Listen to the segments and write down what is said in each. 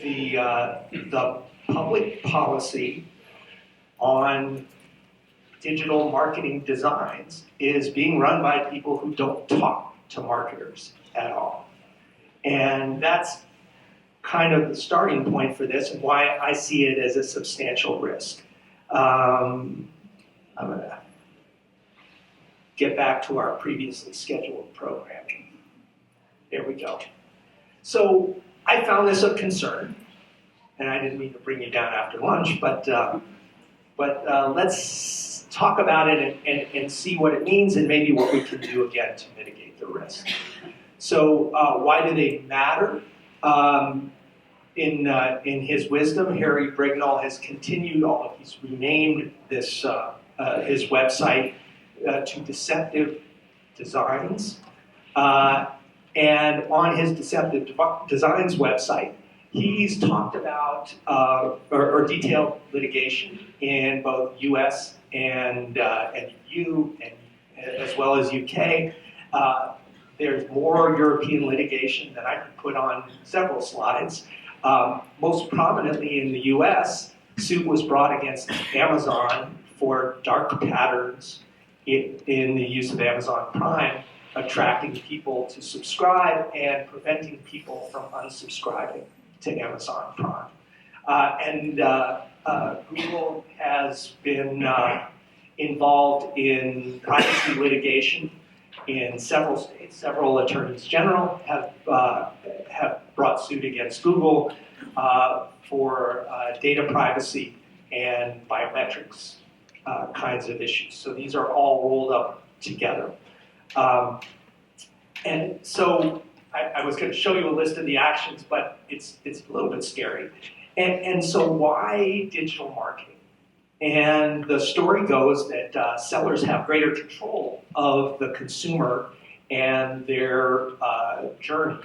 the public policy on digital marketing designs is being run by people who don't talk to marketers at all. And that's kind of the starting point for this and why I see it as a substantial risk. I'm going to get back to our previously scheduled programming. There we go. So I found this of concern, and I didn't mean to bring you down after lunch, but let's talk about it and see what it means and maybe what we can do again to mitigate the risk. So why do they matter? In his wisdom, Harry Brignall has continued, although he's renamed this his website to Deceptive Designs. And on his Deceptive Designs website, he's talked about or detailed litigation in both U.S. and EU, and as well as UK. There's more European litigation that I could put on several slides. Most prominently in the US, suit was brought against Amazon for dark patterns in the use of Amazon Prime, attracting people to subscribe and preventing people from unsubscribing to Amazon Prime. Google has been involved in privacy litigation in several states. Several attorneys general have brought suit against Google for data privacy and biometrics kinds of issues. So these are all rolled up together. And so I was going to show you a list of the actions, but it's a little bit scary. And so why digital marketing? And the story goes that sellers have greater control of the consumer and their journey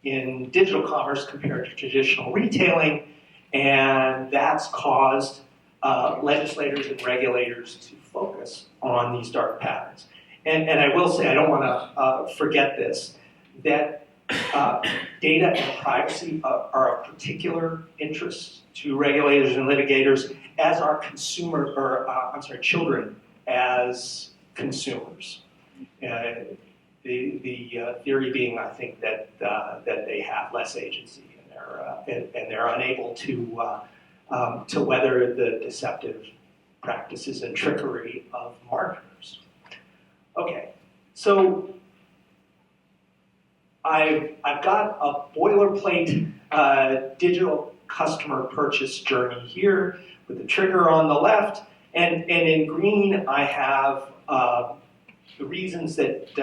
in digital commerce compared to traditional retailing, and that's caused legislators and regulators to focus on these dark patterns. And I will say, I don't want to forget this, that data and privacy are of particular interest to regulators and litigators, as are children as consumers. The theory being, I think, that they have less agency and they're unable to weather the deceptive practices and trickery of marketers. Okay, so I've got a boilerplate digital customer purchase journey here with the trigger on the left, and in green I have the reasons that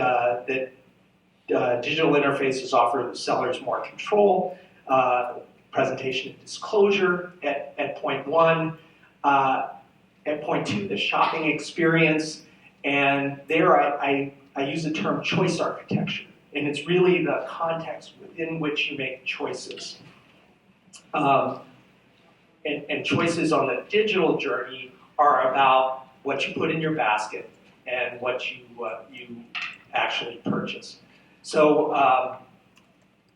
digital interfaces offer the sellers more control, presentation and disclosure at point one, at point two, the shopping experience, and there I use the term choice architecture, and it's really the context within which you make choices. And choices on the digital journey are about what you put in your basket and what you actually purchase. So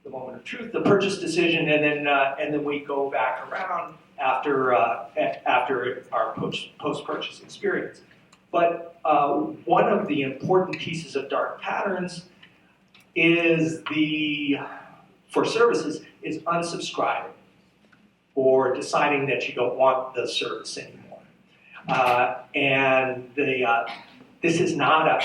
the moment of truth, the purchase decision, and then we go back around after our post-purchase experience. But one of the important pieces of dark patterns is for services is unsubscribing or deciding that you don't want the service anymore. This is not a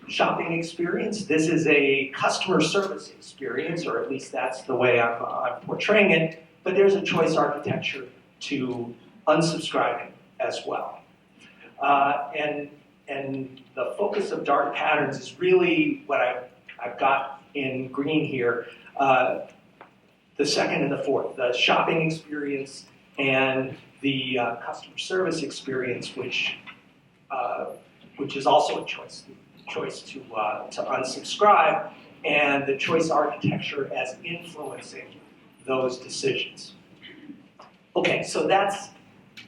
shopping experience. This is a customer service experience, or at least that's the way I'm portraying it. But there's a choice architecture to unsubscribing as well. And the focus of dark patterns is really what I've got in green here. The second and the fourth, the shopping experience and the customer service experience, which is also a choice to unsubscribe, and the choice architecture as influencing those decisions. Okay, so that's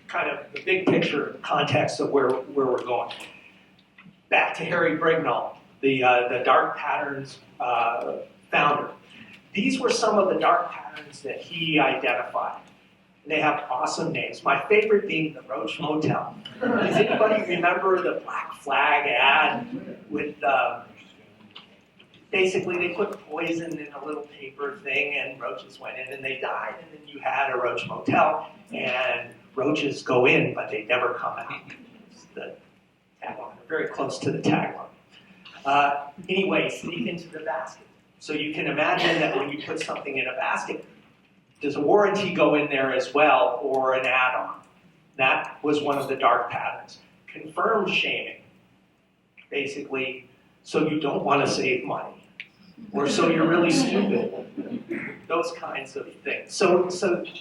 kind of the big picture context of where we're going. Back to Harry Brignall, the dark patterns founder. These were some of the dark patterns that he identified. And they have awesome names. My favorite being the Roach Motel. Does anybody remember the Black Flag ad with, basically they put poison in a little paper thing and roaches went in and they died. And then you had a Roach Motel and roaches go in, but they never come out. It's the tagline, very close to the tagline. Anyway, sneak into the basket. So you can imagine that when you put something in a basket, does a warranty go in there as well, or an add-on? That was one of the dark patterns. Confirmed shaming, basically, so you don't want to save money, or so you're really stupid. Those kinds of things. So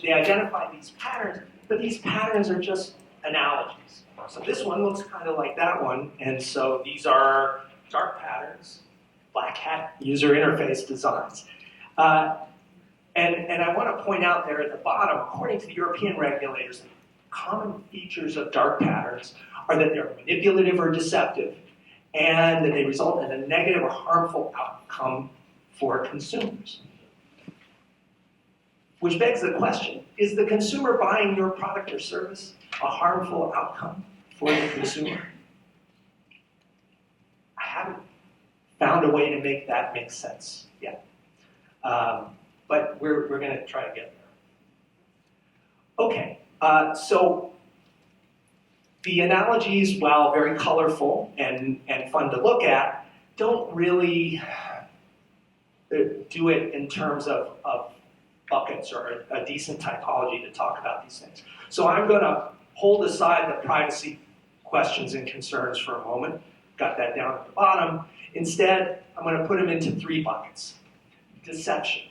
they identify these patterns, but these patterns are just analogies. So this one looks kind of like that one, and so these are dark patterns, black hat user interface designs. And I want to point out there at the bottom, according to the European regulators, common features of dark patterns are that they're manipulative or deceptive, and that they result in a negative or harmful outcome for consumers. Which begs the question, is the consumer buying your product or service a harmful outcome for the consumer? I haven't found a way to make that make sense yet. But we're going to try to get there. Okay, so the analogies, while very colorful and fun to look at, don't really do it in terms of buckets or a decent typology to talk about these things. So I'm going to hold aside the privacy questions and concerns for a moment. Got that down at the bottom. Instead, I'm going to put them into 3 buckets. Deception.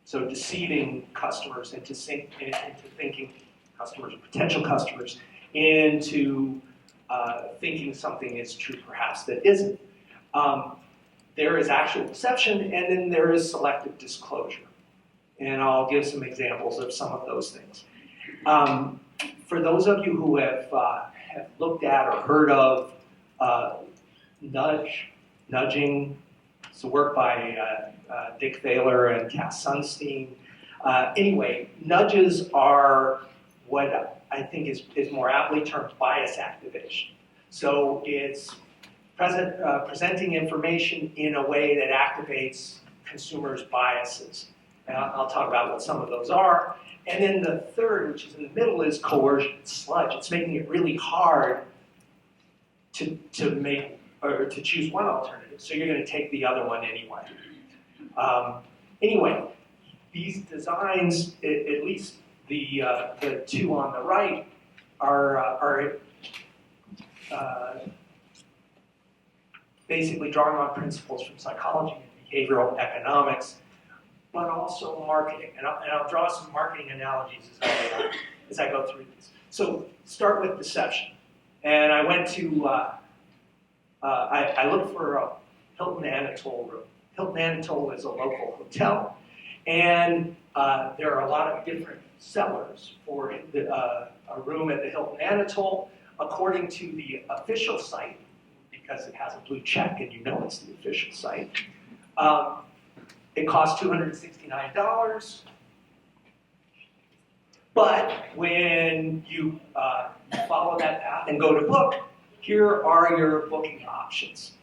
So deceiving customers into thinking customers, potential customers, into thinking something is true perhaps that isn't. There is actual deception, and then there is selective disclosure. And I'll give some examples of some of those things. For those of you who have looked at or heard of nudging, it's a work by Dick Thaler and Cass Sunstein. Anyway, nudges are what I think is more aptly termed bias activation. So it's presenting information in a way that activates consumers' biases. And I'll talk about what some of those are. And then the third, which is in the middle, is coercion. It's sludge. It's making it really hard to make or to choose one alternative. So you're going to take the other one anyway. Anyway, these designs, at least the 2 on the right, are basically drawing on principles from psychology and behavioral economics, but also marketing. And I'll draw some marketing analogies as I go through these. So start with deception. And I went to, I looked for a Hilton Anatole room. Hilton Anatole is a local hotel, and there are a lot of different sellers for a room at the Hilton Anatole. According to the official site, because it has a blue check and you know it's the official site, it costs $269. But when you follow that path and go to book, here are your booking options.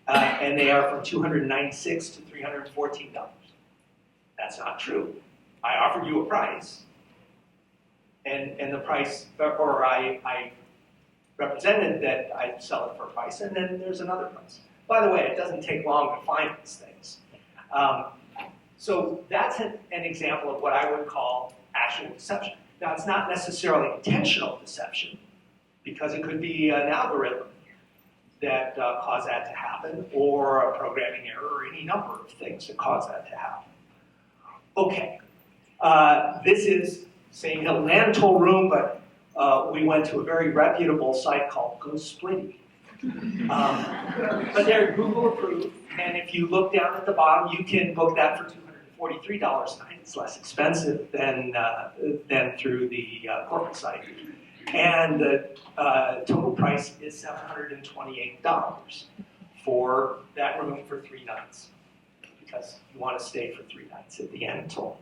And they are from $296 to $314. That's not true. I offered you a price, and the price, or I represented that I'd sell it for a price, and then there's another price. By the way, it doesn't take long to find these things. So that's an example of what I would call actual deception. Now, it's not necessarily intentional deception, because it could be an algorithm that cause that to happen, or a programming error, or any number of things that cause that to happen. Okay, this is same Hilton Anatole room, but we went to a very reputable site called GoSplitty. But they're Google approved, and if you look down at the bottom, you can book that for $243 a night. It's less expensive than through the corporate site. And the total price is $728 for that room for 3 nights. because you want to stay for 3 nights at the Anatole.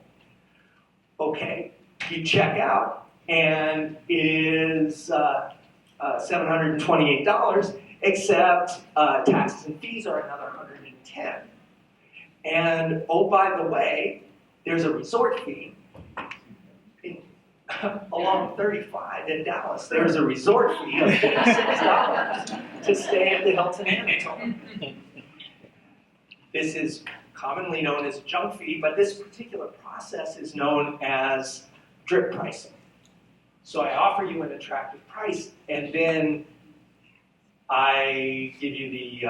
Okay, you check out, and it is $728, except taxes and fees are another $110. And oh, by the way, there's a resort fee. Along 35 in Dallas, there's a resort fee of $46 to stay at the Hilton Anatole. This is commonly known as junk fee, but this particular process is known as drip pricing. So I offer you an attractive price, and then I give you the,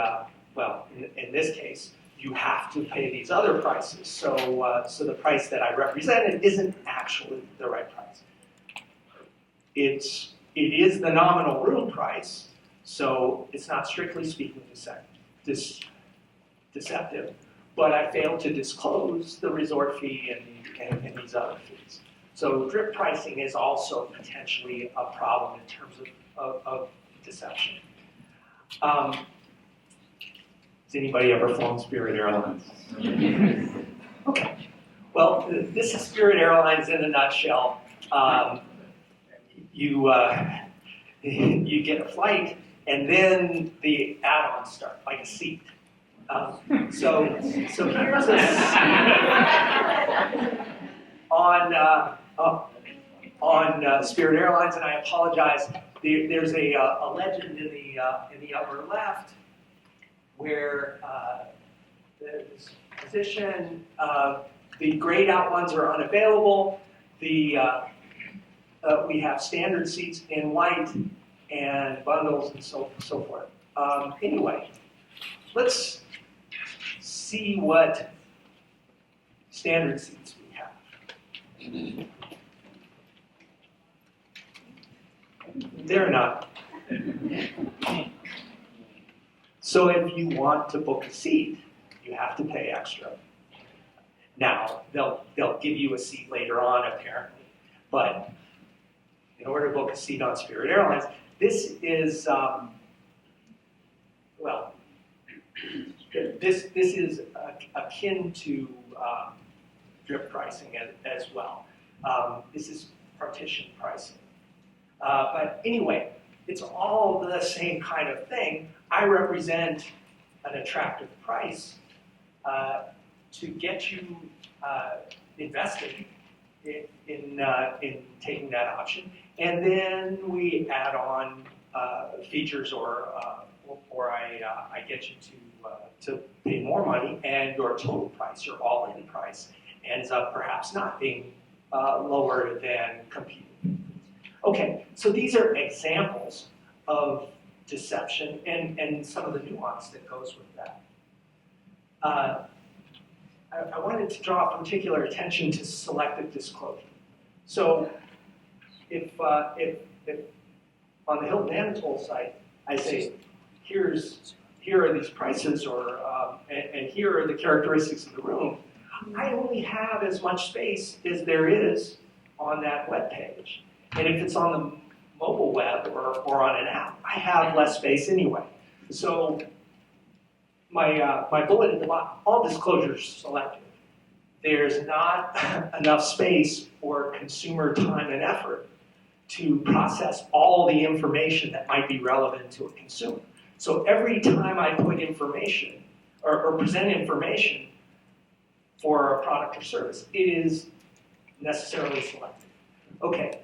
well, in this case, you have to pay these other prices. So, so the price that I represented isn't actually the right price. It is the nominal room price, so it's not strictly speaking deceptive, but I failed to disclose the resort fee and these other fees. So drip pricing is also potentially a problem in terms of deception. Has anybody ever flown Spirit Airlines? Okay. Well, this is Spirit Airlines in a nutshell. You get a flight, and then the add-ons start, like a seat. So here's on Spirit Airlines, and I apologize. There's a legend in the upper left where this position, the grayed out ones are unavailable. We have standard seats in white and bundles and so forth. Anyway, let's see what standard seats we have. They're not. So if you want to book a seat, you have to pay extra. Now, they'll give you a seat later on, apparently, but in order to book a seat on Spirit Airlines, this is, well, this is akin to drip pricing as well. This is partition pricing. But anyway, it's all the same kind of thing. I represent an attractive price to get you invested in taking that option, and then we add on features, or I get you to pay more money, and your total price, your all-in price, ends up perhaps not being lower than competing. Okay, so these are examples of deception and some of the nuance that goes with that. I wanted to draw particular attention to selective disclosure. So if on the Hilton Anatole site, I say, here are these prices, and here are the characteristics of the room, I only have as much space as there is on that web page. And if it's on the mobile web or on an app, I have less space anyway. So my bullet at the bottom, all disclosure is selective. There's not enough space for consumer time and effort to process all the information that might be relevant to a consumer. So every time I put information or present information for a product or service, it is necessarily selective. Okay.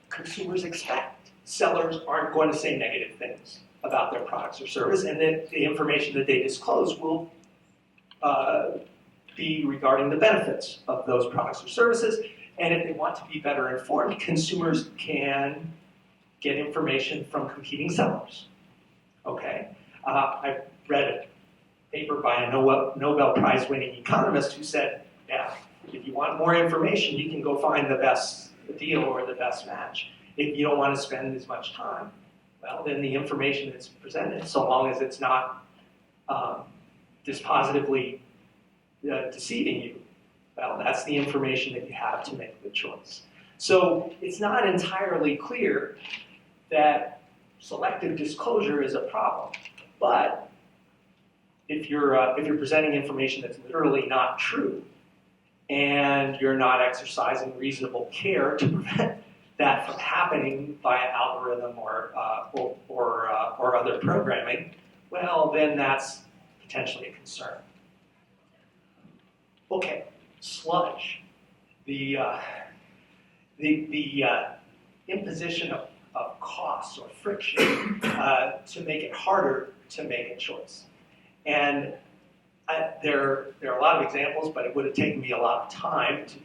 Consumers expect sellers aren't going to say negative things about their products or service, and that the information that they disclose will be regarding the benefits of those products or services. And if they want to be better informed, consumers can get information from competing sellers. Okay, I read a paper by a Nobel Prize-winning economist who said, yeah, if you want more information, you can go find the best deal or the best match. If you don't want to spend as much time, well, then the information that's presented, so long as it's not dispositively deceiving you, well, that's the information that you have to make the choice. So it's not entirely clear that selective disclosure is a problem, but if you're presenting information that's literally not true, and you're not exercising reasonable care to prevent that from happening via algorithm or other programming, well, then that's potentially a concern. Okay, sludge. The imposition of costs or friction to make it harder to make a choice. And there are a lot of examples, but it would have taken me a lot of time to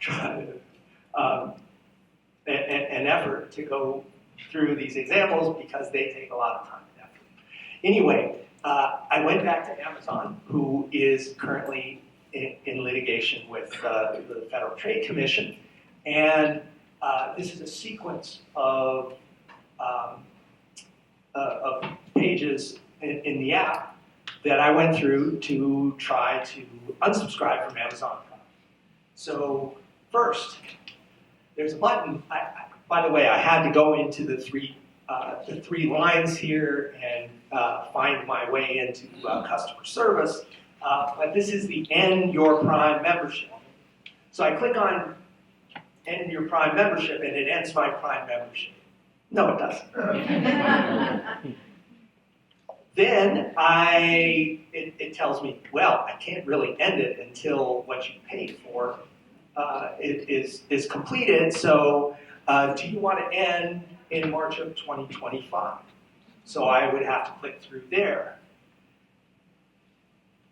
try to, an effort to go through these examples because they take a lot of time and effort. Anyway, I went back to Amazon, who is currently in litigation with the Federal Trade Commission, and this is a sequence of pages in the app that I went through to try to unsubscribe from Amazon Prime. So first, there's a button. By the way, I had to go into the three lines here and find my way into customer service. But this is the End Your Prime membership. So I click on End Your Prime membership, and it ends my Prime membership. No, it doesn't. Then it tells me, well, I can't really end it until what you paid for is completed. So do you want to end in March of 2025? So I would have to click through there.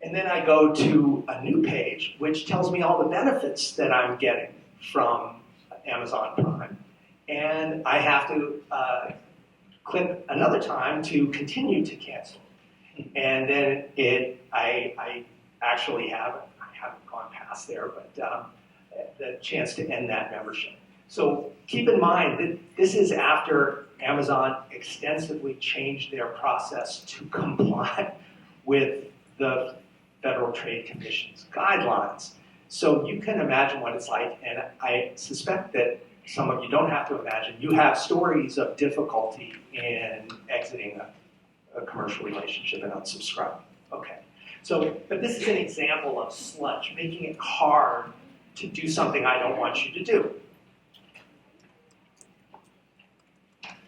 And then I go to a new page, which tells me all the benefits that I'm getting from Amazon Prime. And I have to click another time to continue to cancel. And then I actually haven't gone past there, but the chance to end that membership. So keep in mind that this is after Amazon extensively changed their process to comply with the Federal Trade Commission's guidelines. So you can imagine what it's like, and I suspect that some of you don't have to imagine. You have stories of difficulty in exiting a commercial relationship and unsubscribing. Okay. So, but this is an example of sludge, making it hard to do something I don't want you to do.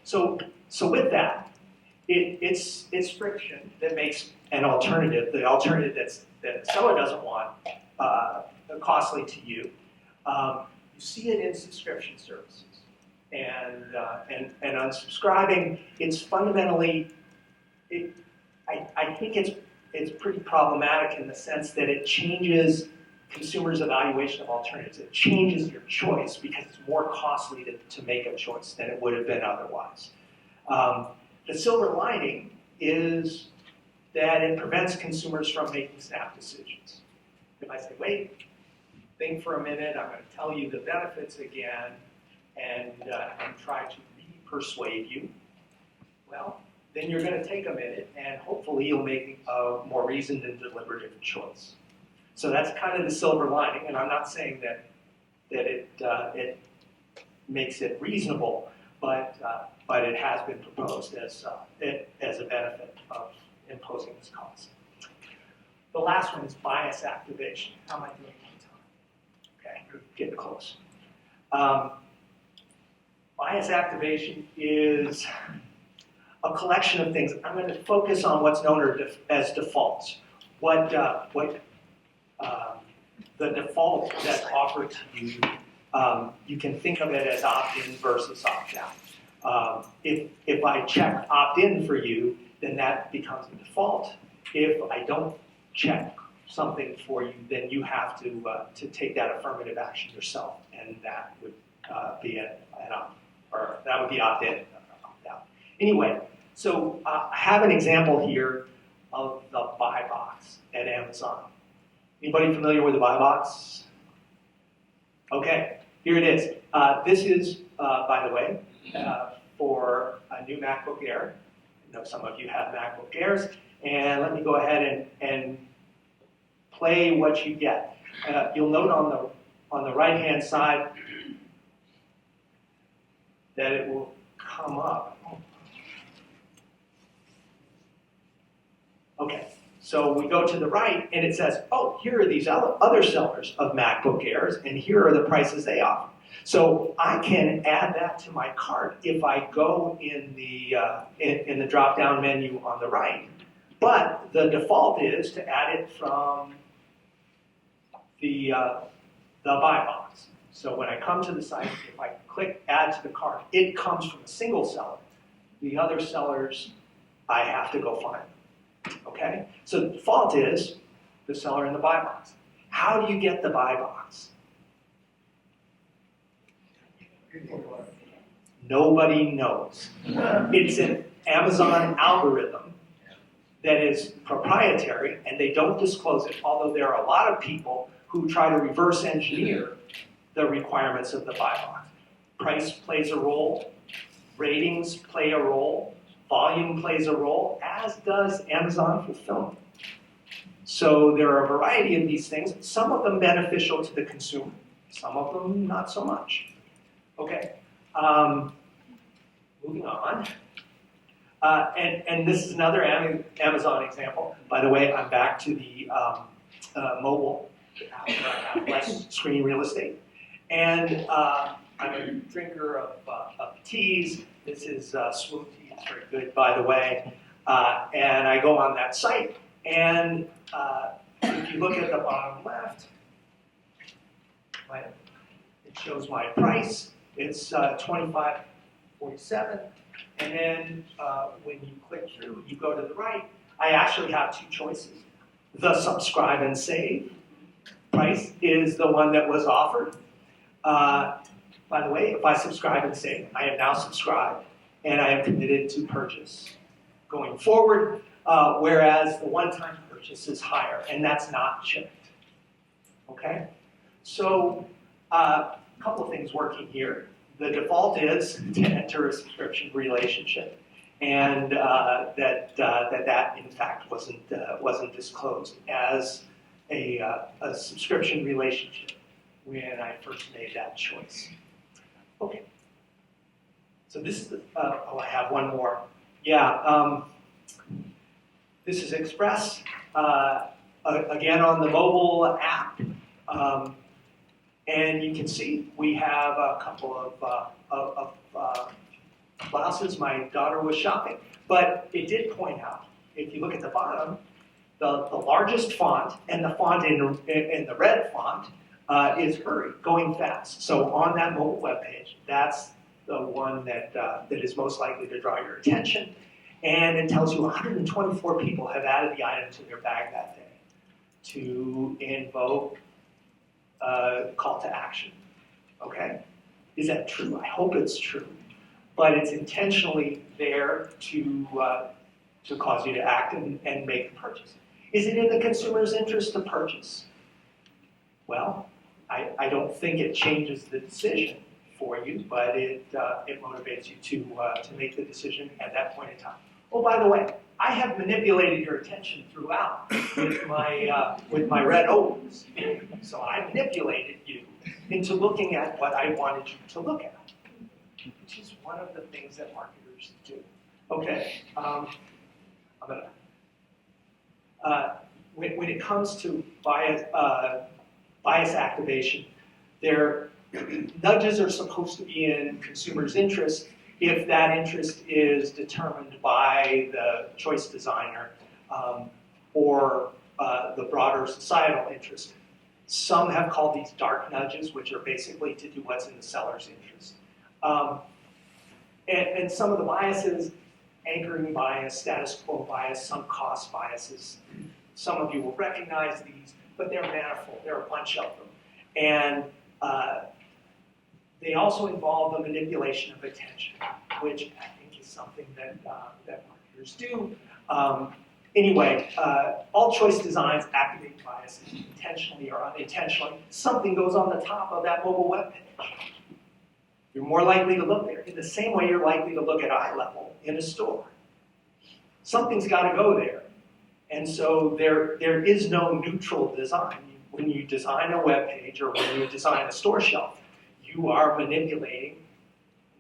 So with that, it's friction that makes an alternative, the alternative that the seller doesn't want, costly to you. You see it in subscription services, and unsubscribing. It's fundamentally, I think it's pretty problematic in the sense that it changes consumers' evaluation of alternatives. It changes your choice because it's more costly to make a choice than it would have been otherwise. The silver lining is that it prevents consumers from making snap decisions. If I say, wait, think for a minute, I'm going to tell you the benefits again, and try to re-persuade you, well, then you're going to take a minute, and hopefully you'll make a more reasoned and deliberative choice. So that's kind of the silver lining, and I'm not saying that it makes it reasonable, but it has been proposed as a benefit of imposing this cost. The last one is bias activation. How am I doing on time? Okay, getting close. Bias activation is a collection of things. I'm going to focus on what's known as defaults. What the default that's offered to you, you can think of it as opt-in versus opt-out. If I check opt-in for you, then that becomes a default. If I don't check something for you, then you have to take that affirmative action yourself, and that would be that would be opt-in, opt-out. Anyway, so I have an example here of the buy box at Amazon. Anybody familiar with the buy box? Okay, here it is. This is, by the way, for a new MacBook Air. I know some of you have MacBook Airs, and let me go ahead and play what you get. You'll note on the right-hand side that it will come up. Okay, So we go to the right, and it says, oh, here are these other sellers of MacBook Airs, and here are the prices they offer. So I can add that to my cart if I go in the drop-down menu on the right. But the default is to add it from the buy box. So when I come to the site, if I click Add to the Cart, it comes from a single seller. The other sellers, I have to go find them. Okay? So the default is the seller in the buy box. How do you get the buy box? Nobody knows. It's an Amazon algorithm that is proprietary, and they don't disclose it, although there are a lot of people who try to reverse engineer the requirements of the buy box. Price plays a role, ratings play a role, volume plays a role, as does Amazon Fulfillment. So there are a variety of these things, some of them beneficial to the consumer, some of them not so much. Okay, moving on. And this is another Amazon example. By the way, I'm back to the mobile app where I have less screen real estate. And I'm a drinker of teas. This is Swoon tea. It's very good, by the way. And I go on that site, and if you look at the bottom left, it shows my price. It's $25.47. And then when you click through, you go to the right. I actually have two choices. The subscribe and save price is the one that was offered. By the way, if I subscribe and save, I am now subscribed, and I am committed to purchase going forward, whereas the one-time purchase is higher, and that's not checked. Okay? So a couple of things working here. The default is to enter a subscription relationship, and that in fact wasn't disclosed as a subscription relationship when I first made that choice. Okay. So this is I have one more. Yeah. This is Express again on the mobile app. And you can see we have a couple of blouses my daughter was shopping. But it did point out, if you look at the bottom, the largest font and the font in the red font is hurry, going fast. So on that mobile webpage, that's the one that is most likely to draw your attention. And it tells you 124 people have added the item to their bag that day to invoke call to action. Okay? Is that true? I hope it's true. But it's intentionally there to cause you to act and make the purchase. Is it in the consumer's interest to purchase? Well, I don't think it changes the decision for you, but it motivates you to make the decision at that point in time. Oh, by the way, I have manipulated your attention throughout with my red O's. So I manipulated you into looking at what I wanted you to look at, which is one of the things that marketers do. Okay, when it comes to bias activation, nudges are supposed to be in consumers' interest if that interest is determined by the choice designer or the broader societal interest. Some have called these dark nudges, which are basically to do what's in the seller's interest. And some of the biases, anchoring bias, status quo bias, sunk cost biases, some of you will recognize these, but they're manifold. There are a bunch of them. And they also involve the manipulation of attention, which I think is something that marketers do. Anyway, all choice designs activate biases intentionally or unintentionally. Something goes on the top of that mobile web page. You're more likely to look there. In the same way you're likely to look at eye level in a store. Something's got to go there. And so there is no neutral design. When you design a web page or when you design a store shelf, you are manipulating,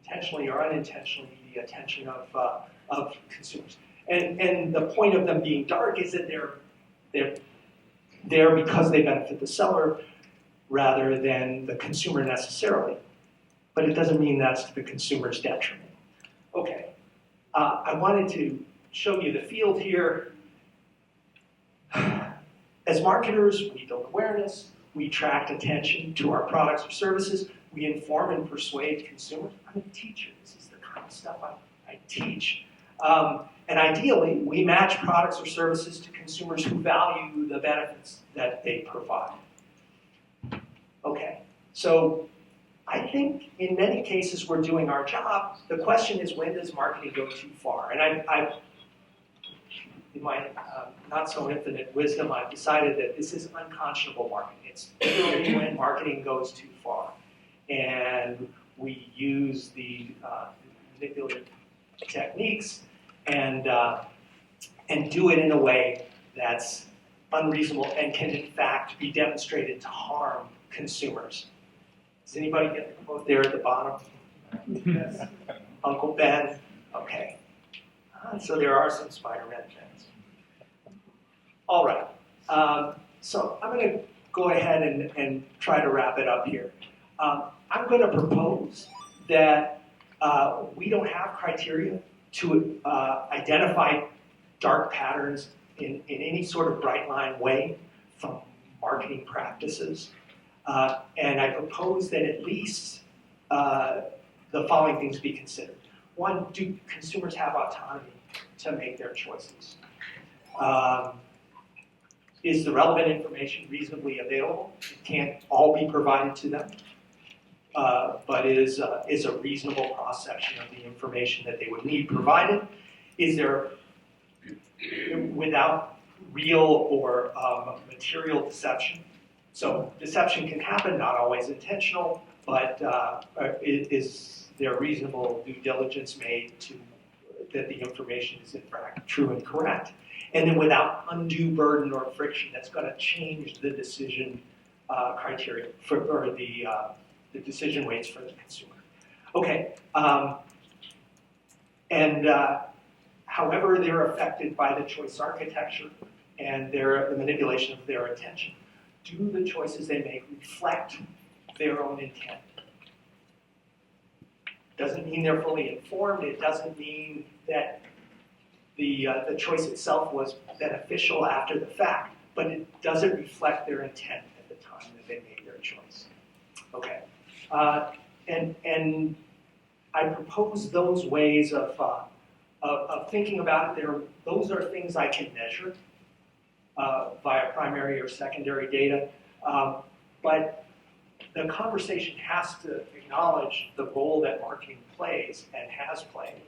intentionally or unintentionally, the attention of consumers. And the point of them being dark is that They're there because they benefit the seller rather than the consumer necessarily. But it doesn't mean that's to the consumer's detriment. Okay, I wanted to show you the field here. As marketers, we build awareness, we attract attention to our products or services, we inform and persuade consumers. I'm a teacher, this is the kind of stuff I teach. And ideally, we match products or services to consumers who value the benefits that they provide. Okay, so I think in many cases we're doing our job. The question is, when does marketing go too far? And I in my not so infinite wisdom, I've decided that this is unconscionable marketing. It's literally when marketing goes too far. And we use the manipulative techniques and do it in a way that's unreasonable and can in fact be demonstrated to harm consumers. Does anybody get the quote there at the bottom? Yes. Uncle Ben? Okay. So there are some Spider-Man fans. All right. So I'm going to go ahead and try to wrap it up here. I'm going to propose that we don't have criteria to identify dark patterns in any sort of bright line way from marketing practices. And I propose that at least the following things be considered. One, do consumers have autonomy to make their choices? Is the relevant information reasonably available? It can't all be provided to them, but is a reasonable cross-section of the information that they would need provided? Is there, without real or material deception? So deception can happen, not always intentional, but is there reasonable due diligence made to that the information is in fact true and correct? And then without undue burden or friction that's going to change the decision criteria or the decision weights for the consumer. Okay, however they're affected by the choice architecture and the manipulation of their attention, do the choices they make reflect their own intent? Doesn't mean they're fully informed. It doesn't mean that the choice itself was beneficial after the fact, but it doesn't reflect their intent at the time that they made their choice. Okay, and I propose those ways of thinking about it. Those are things I can measure via primary or secondary data, but the conversation has to acknowledge the role that marketing plays and has played.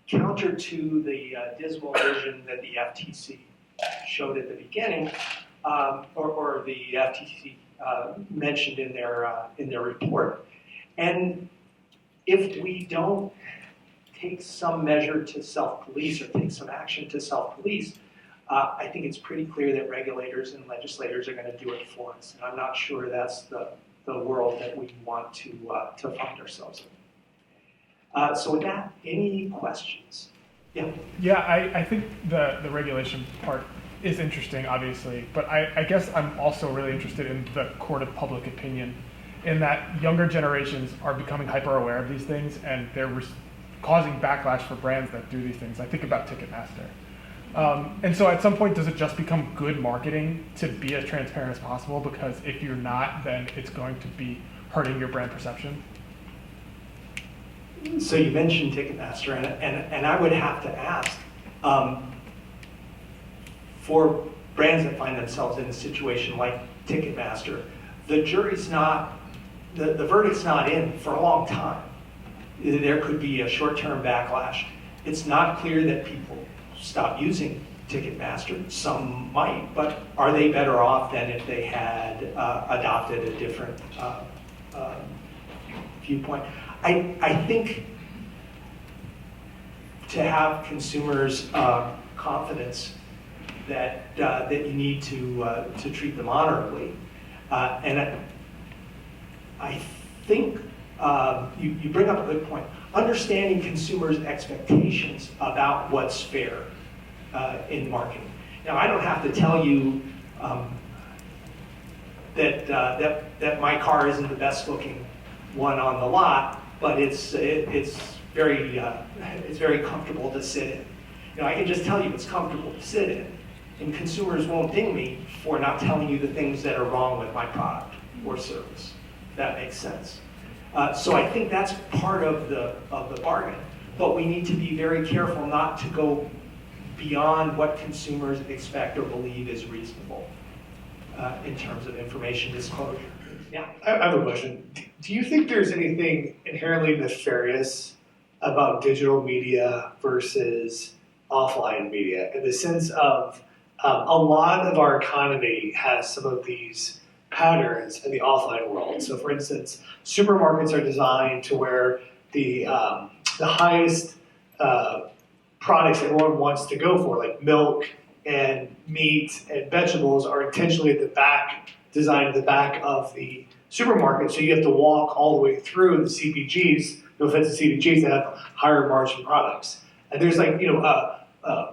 Counter to the dismal vision that the FTC showed at the beginning, or the FTC mentioned in their report. And if we don't take some measure to self-police or take some action to self-police, I think it's pretty clear that regulators and legislators are going to do it for us. And I'm not sure that's the world that we want to find ourselves in. So with that, any questions? Yeah. Yeah, I think the regulation part is interesting, obviously, but I guess I'm also really interested in the court of public opinion, in that younger generations are becoming hyper aware of these things, and they're causing backlash for brands that do these things. I think about Ticketmaster. And so at some point, does it just become good marketing to be as transparent as possible? Because if you're not, then it's going to be hurting your brand perception. So you mentioned Ticketmaster, and I would have to ask, for brands that find themselves in a situation like Ticketmaster, the jury's not, the verdict's not in for a long time. There could be a short-term backlash. It's not clear that people stop using Ticketmaster. Some might, but are they better off than if they had adopted a different viewpoint? I think to have consumers' confidence that you need to treat them honorably, and I think you bring up a good point. Understanding consumers' expectations about what's fair in marketing. Now, I don't have to tell you that my car isn't the best looking one on the lot, but it's very comfortable to sit in. I can just tell you it's comfortable to sit in, and consumers won't ding me for not telling you the things that are wrong with my product or service. If that makes sense. So I think that's part of the bargain, but we need to be very careful not to go beyond what consumers expect or believe is reasonable in terms of information disclosure. Yeah. I have a question. Do you think there's anything inherently nefarious about digital media versus offline media, in the sense of a lot of our economy has some of these patterns in the offline world? So, for instance, supermarkets are designed to where the highest products everyone wants to go for, like milk and meat and vegetables, are intentionally at the back, designed at the back of the supermarket. So you have to walk all the way through the CPGs, no offense to CPGs, that have higher margin products. And there's like,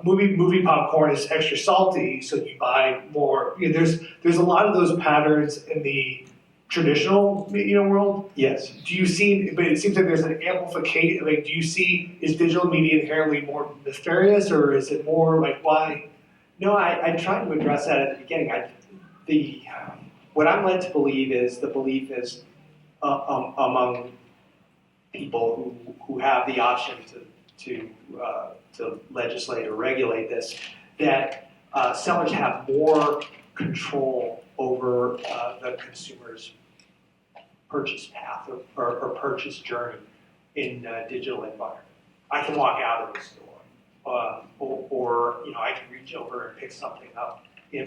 movie popcorn is extra salty, so you buy more. There's a lot of those patterns in the traditional world. Yes. Do you see? But it seems like there's an amplification. Like, do you see, is digital media inherently more nefarious, or is it more like why? No, I tried to address that at the beginning. What I'm led to believe is the belief is among people who have the option to legislate or regulate this, that sellers have more control over the consumer's purchase path or purchase journey in a digital environment. I can walk out of the store, or I can reach over and pick something up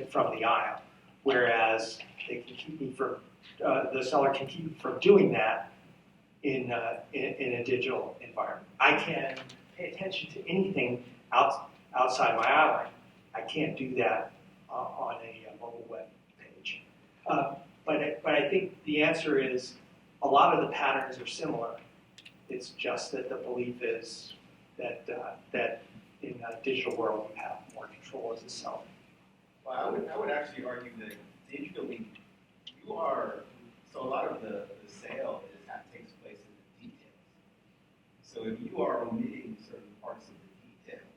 from the aisle, whereas they can keep me from the seller can keep me from doing that in a digital environment. I can pay attention to anything outside my eye line. I can't do that on a mobile web page. But I think the answer is a lot of the patterns are similar. It's just that the belief is that in a digital world you have more control as a seller. Well, I would actually argue that digitally, so a lot of the sale takes place in the details. So if you are omitting certain parts of the details,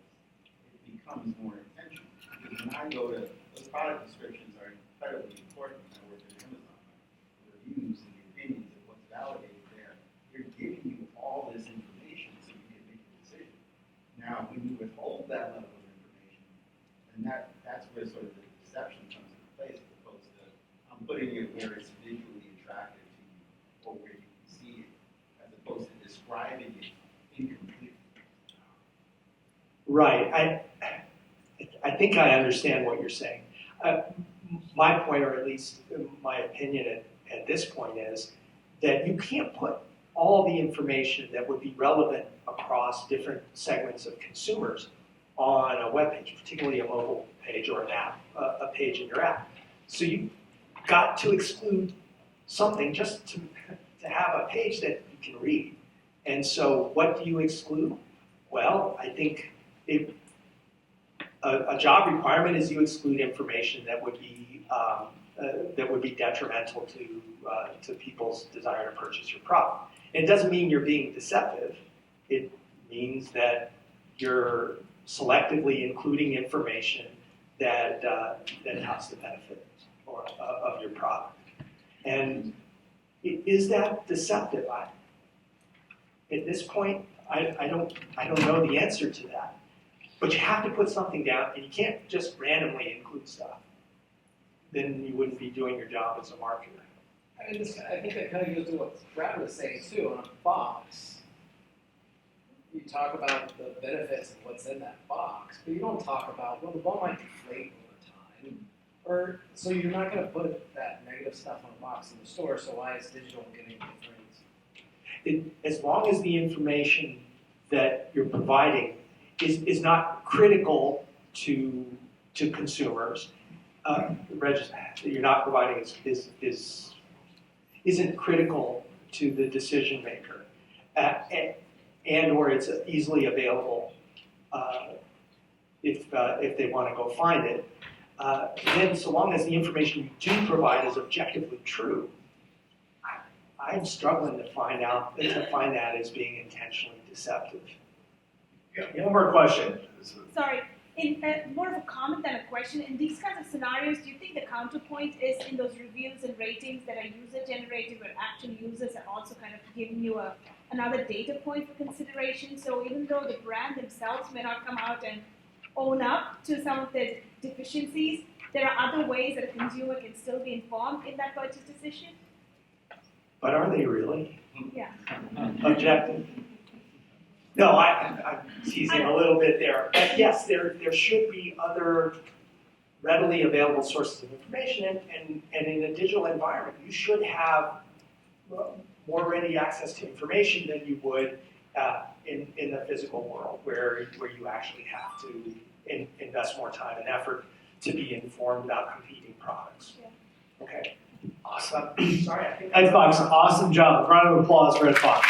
it becomes more intentional. Because when I go to, those product descriptions are incredibly important when I work at Amazon. The reviews and the opinions and what's validated there, they're giving you all this information so you can make a decision. Now, when you withhold that level of information, then that's where sort of the deception comes into place, as opposed to I'm putting it where it's visually attractive to you or where you can see it, as opposed to describing it incompletely. Right. I think I understand what you're saying. My point, or at least my opinion at this point, is that you can't put all the information that would be relevant across different segments of consumers on a web page, particularly a mobile page or an app, a page in your app. So you've got to exclude something just to have a page that you can read. And so what do you exclude? Well, I think a job requirement is you exclude information that would be detrimental to people's desire to purchase your product. And it doesn't mean you're being deceptive. It means that you're selectively including information that has the benefit of your product. And is that deceptive? At this point, I don't know the answer to that. But you have to put something down, and you can't just randomly include stuff. Then you wouldn't be doing your job as a marketer. I think that kind of goes to what Brad was saying too. On a box, you talk about the benefits of what's in that box, but you don't talk about, well, the ball might deflate over time. Or so you're not going to put that negative stuff on a box in the store, so why is digital getting different? As long as the information that you're providing is not critical to consumers, the register that you're not providing isn't critical to the decision maker, and or it's easily available if they want to go find it. Then so long as the information you do provide is objectively true, I'm struggling to find that as being intentionally deceptive. Yeah, one more question. Sorry, more of a comment than a question. In these kinds of scenarios, do you think the counterpoint is in those reviews and ratings that are user-generated, where actual users are also kind of giving you another data point for consideration? So even though the brand themselves may not come out and own up to some of the deficiencies, there are other ways that a consumer can still be informed in that purchase decision? But are they really Yeah. objective? No, I'm teasing a little bit there. But yes, there should be other readily available sources of information, and in a digital environment, you should have more ready access to information than you would in the physical world, where you actually have to invest more time and effort to be informed about competing products. Yeah. Okay, awesome. Sorry, I think Ed Fox, awesome job. Round of applause for Ed Fox.